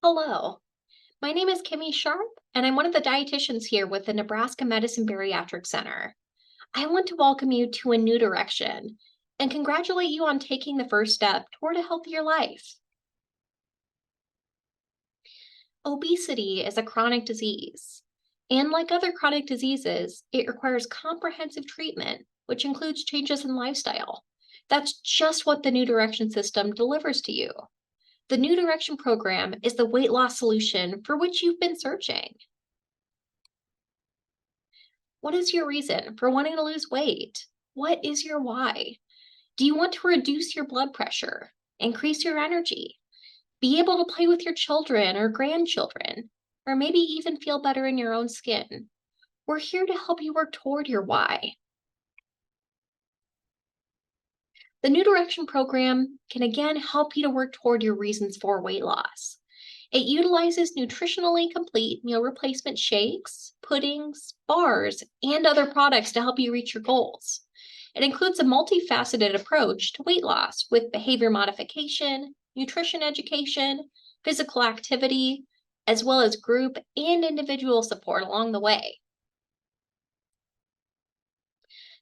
Hello, my name is Kimmy Sharp, and I'm one of the dietitians here with the Nebraska Medicine Bariatric Center. I want to welcome you to a new direction and congratulate you on taking the first step toward a healthier life. Obesity is a chronic disease, and like other chronic diseases, it requires comprehensive treatment, which includes changes in lifestyle. That's just what the New Direction system delivers to you. The New Direction program is the weight loss solution for which you've been searching. What is your reason for wanting to lose weight? What is your why? Do you want to reduce your blood pressure, increase your energy, be able to play with your children or grandchildren, or maybe even feel better in your own skin? We're here to help you work toward your why. The New Direction program can again help you to work toward your reasons for weight loss. It utilizes nutritionally complete meal replacement shakes, puddings, bars, and other products to help you reach your goals. It includes a multifaceted approach to weight loss with behavior modification, nutrition education, physical activity, as well as group and individual support along the way.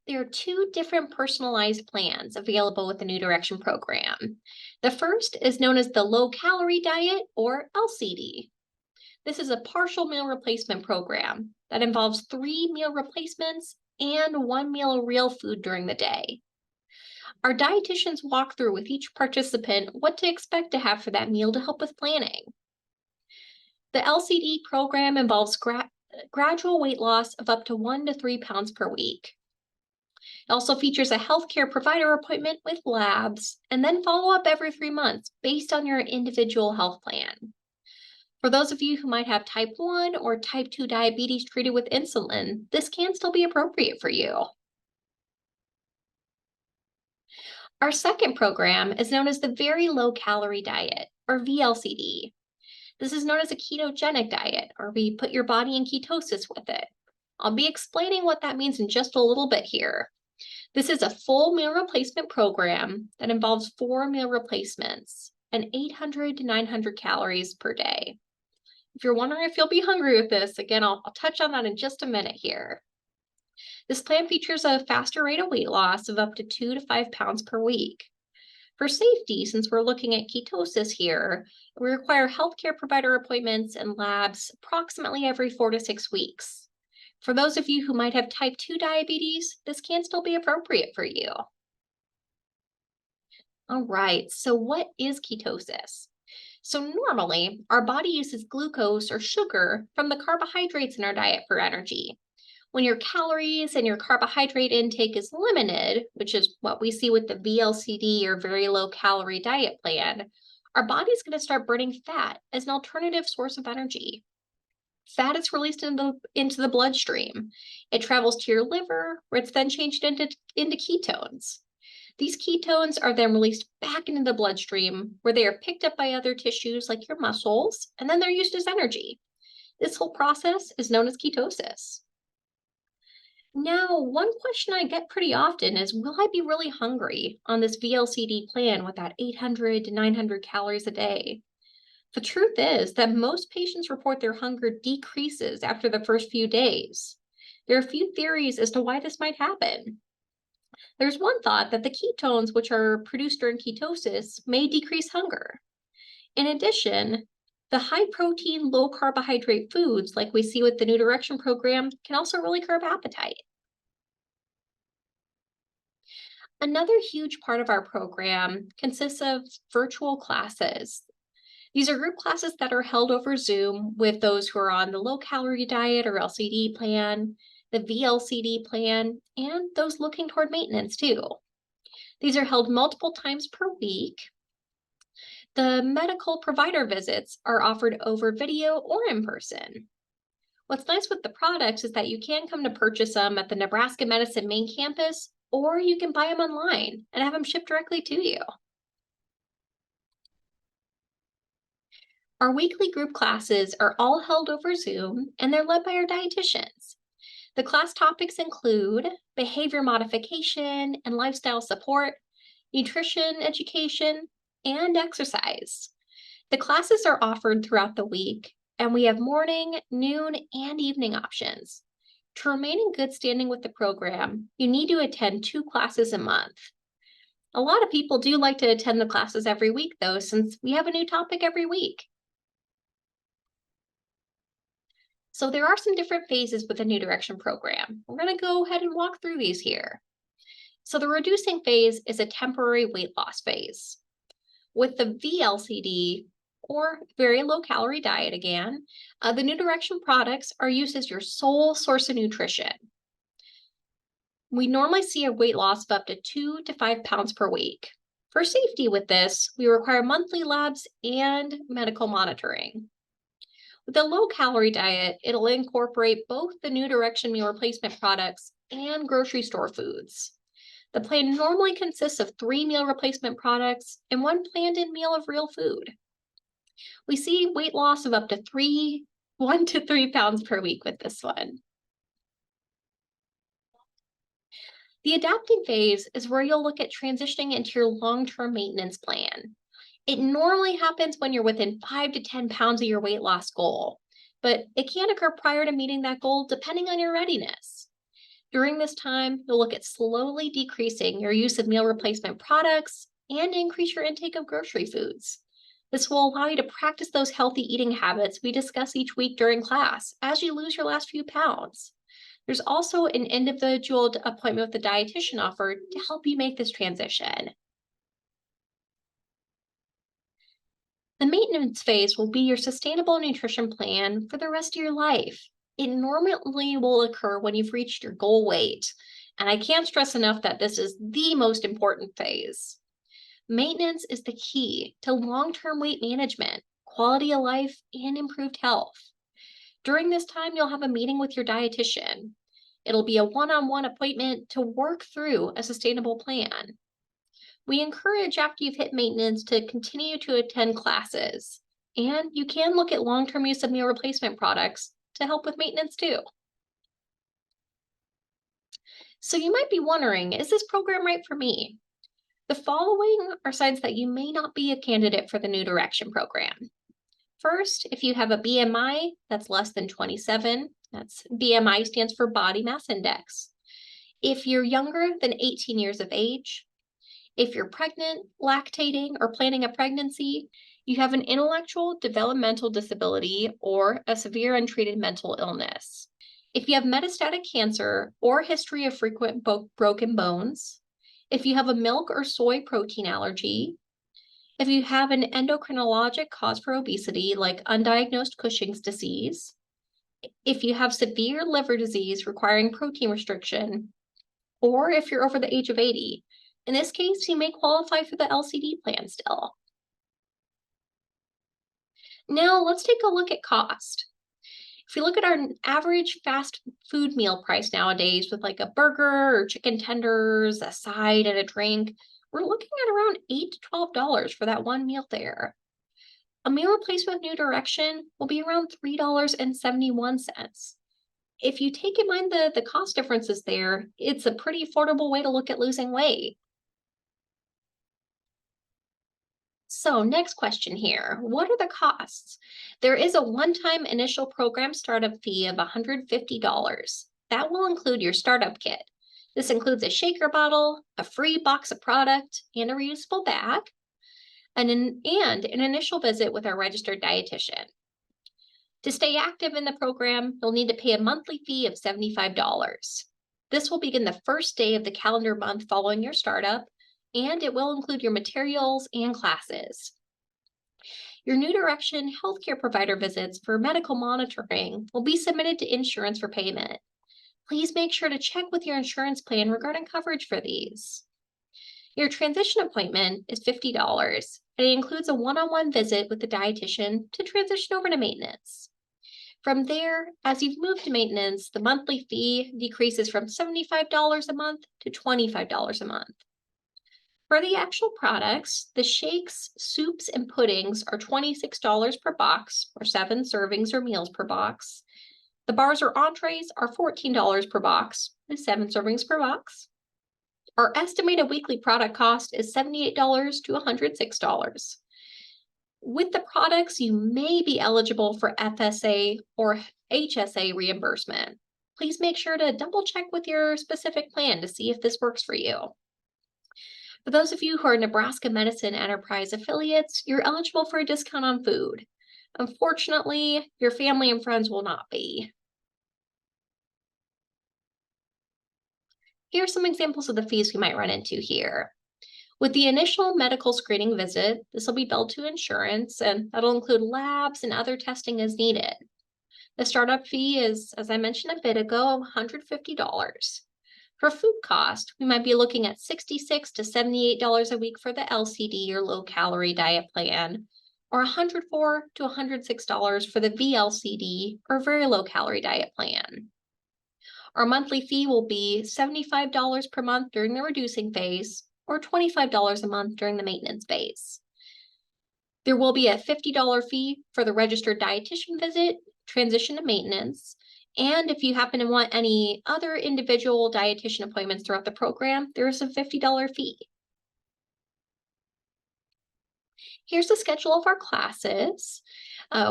There are two different personalized plans available with the New Direction program. The first is known as the Low Calorie Diet, or LCD. This is a partial meal replacement program that involves 3 meal replacements and 1 meal of real food during the day. Our dietitians walk through with each participant what to expect to have for that meal to help with planning. The LCD program involves gradual weight loss of up to 1 to 3 pounds per week. It also features a healthcare provider appointment with labs and then follow up every 3 months based on your individual health plan. For those of you who might have type 1 or type 2 diabetes treated with insulin, this can still be appropriate for you. Our second program is known as the Very Low Calorie Diet, or VLCD. This is known as a ketogenic diet, or we put your body in ketosis with it. I'll be explaining what that means in just a little bit here. This is a full meal replacement program that involves 4 meal replacements and 800 to 900 calories per day. If you're wondering if you'll be hungry with this, again, I'll touch on that in just a minute here. This plan features a faster rate of weight loss of up to 2 to 5 pounds per week. For safety, since we're looking at ketosis here, we require healthcare provider appointments and labs approximately every 4 to 6 weeks. For those of you who might have type 2 diabetes, this can still be appropriate for you. All right, so what is ketosis? So normally, our body uses glucose or sugar from the carbohydrates in our diet for energy. When your calories and your carbohydrate intake is limited, which is what we see with the VLCD or very low calorie diet plan, our body's going to start burning fat as an alternative source of energy. Fat is released into the bloodstream. It travels to your liver, where it's then changed into ketones. These ketones are then released back into the bloodstream, where they are picked up by other tissues like your muscles, and then they're used as energy. This whole process is known as ketosis. Now, one question I get pretty often is, will I be really hungry on this VLCD plan with that 800 to 900 calories a day? The truth is that most patients report their hunger decreases after the first few days. There are a few theories as to why this might happen. There's one thought that the ketones, which are produced during ketosis, may decrease hunger. In addition, the high protein, low carbohydrate foods, like we see with the New Direction program, can also really curb appetite. Another huge part of our program consists of virtual classes. These are group classes that are held over Zoom with those who are on the low calorie diet or LCD plan, the VLCD plan, and those looking toward maintenance too. These are held multiple times per week. The medical provider visits are offered over video or in person. What's nice with the products is that you can come to purchase them at the Nebraska Medicine main campus, or you can buy them online and have them shipped directly to you. Our weekly group classes are all held over Zoom, and they're led by our dietitians. The class topics include behavior modification and lifestyle support, nutrition education, and exercise. The classes are offered throughout the week, and we have morning, noon, and evening options. To remain in good standing with the program, you need to attend 2 classes a month. A lot of people do like to attend the classes every week, though, since we have a new topic every week. So there are some different phases with the New Direction program. We're going to go ahead and walk through these here. So the reducing phase is a temporary weight loss phase. With the VLCD, or very low calorie diet again, the New Direction products are used as your sole source of nutrition. We normally see a weight loss of up to 2 to 5 pounds per week. For safety with this, we require monthly labs and medical monitoring. With a low-calorie diet, it'll incorporate both the New Direction meal replacement products and grocery store foods. The plan normally consists of 3 meal replacement products and 1 planned-in meal of real food. We see weight loss of up to 1 to 3 pounds per week with this one. The adapting phase is where you'll look at transitioning into your long-term maintenance plan. It normally happens when you're within 5 to 10 pounds of your weight loss goal, but it can occur prior to meeting that goal depending on your readiness. During this time, you'll look at slowly decreasing your use of meal replacement products and increase your intake of grocery foods. This will allow you to practice those healthy eating habits we discuss each week during class as you lose your last few pounds. There's also an individual appointment with a dietitian offered to help you make this transition. The maintenance phase will be your sustainable nutrition plan for the rest of your life. It normally will occur when you've reached your goal weight, and I can't stress enough that this is the most important phase. Maintenance is the key to long-term weight management, quality of life, and improved health. During this time, you'll have a meeting with your dietitian. It'll be a one-on-one appointment to work through a sustainable plan. We encourage after you've hit maintenance to continue to attend classes, and you can look at long-term use of meal replacement products to help with maintenance too. So you might be wondering, is this program right for me? The following are signs that you may not be a candidate for the New Direction program. First, if you have a BMI that's less than 27, that's BMI stands for body mass index. If you're younger than 18 years of age, if you're pregnant, lactating, or planning a pregnancy, you have an intellectual developmental disability or a severe untreated mental illness. If you have metastatic cancer or history of frequent broken bones, if you have a milk or soy protein allergy, if you have an endocrinologic cause for obesity like undiagnosed Cushing's disease, if you have severe liver disease requiring protein restriction, or if you're over the age of 80. In this case, you may qualify for the LCD plan still. Now let's take a look at cost. If you look at our average fast food meal price nowadays with like a burger or chicken tenders, a side, and a drink, we're looking at around $8 to $12 for that one meal there. A meal replacement New Direction will be around $3.71. If you take in mind the cost differences there, it's a pretty affordable way to look at losing weight. So next question here, what are the costs? There is a one-time initial program startup fee of $150. That will include your startup kit. This includes a shaker bottle, a free box of product, and a reusable bag, and an initial visit with our registered dietitian. To stay active in the program, you'll need to pay a monthly fee of $75. This will begin the first day of the calendar month following your startup, and it will include your materials and classes. Your New Direction healthcare provider visits for medical monitoring will be submitted to insurance for payment. Please make sure to check with your insurance plan regarding coverage for these. Your transition appointment is $50, and it includes a one-on-one visit with the dietitian to transition over to maintenance. From there, as you've moved to maintenance, the monthly fee decreases from $75 a month to $25 a month. For the actual products, the shakes, soups, and puddings are $26 per box, or 7 servings or meals per box. The bars or entrees are $14 per box, with 7 servings per box. Our estimated weekly product cost is $78 to $106. With the products, you may be eligible for FSA or HSA reimbursement. Please make sure to double check with your specific plan to see if this works for you. For those of you who are Nebraska Medicine Enterprise affiliates, you're eligible for a discount on food. Unfortunately, your family and friends will not be. Here are some examples of the fees we might run into here. With the initial medical screening visit, this will be billed to insurance, and that'll include labs and other testing as needed. The startup fee is, as I mentioned a bit ago, $150. For food cost, we might be looking at $66 to $78 a week for the LCD or low calorie diet plan, or $104 to $106 for the VLCD or very low calorie diet plan. Our monthly fee will be $75 per month during the reducing phase, or $25 a month during the maintenance phase. There will be a $50 fee for the registered dietitian visit, transition to maintenance, and if you happen to want any other individual dietitian appointments throughout the program, there is a $50 fee. Here's the schedule of our classes.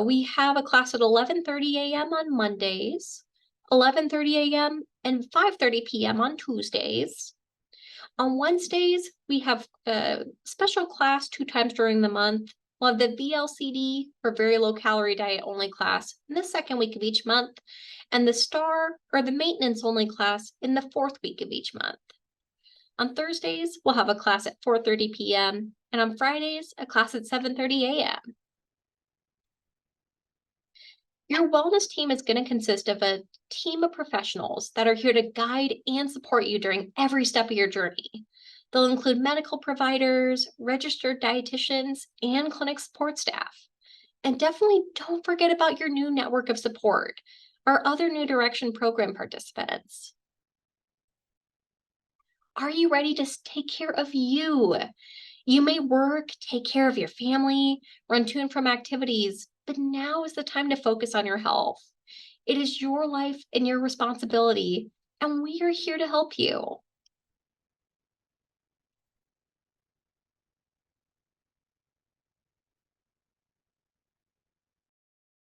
We have a class at 11:30 a.m. on Mondays, 11:30 a.m. and 5:30 p.m. on Tuesdays. On Wednesdays, we have a special class 2 times during the month. We'll have the VLCD, or very low calorie diet only class, in the second week of each month, and the STAR, or the maintenance only class, in the 4th week of each month. On Thursdays, we'll have a class at 4:30 p.m., and on Fridays, a class at 7:30 a.m. Your wellness team is going to consist of a team of professionals that are here to guide and support you during every step of your journey. They'll include medical providers, registered dietitians, and clinic support staff. And definitely don't forget about your new network of support, our other New Direction program participants. Are you ready to take care of you? You may work, take care of your family, run to and from activities, but now is the time to focus on your health. It is your life and your responsibility, and we are here to help you.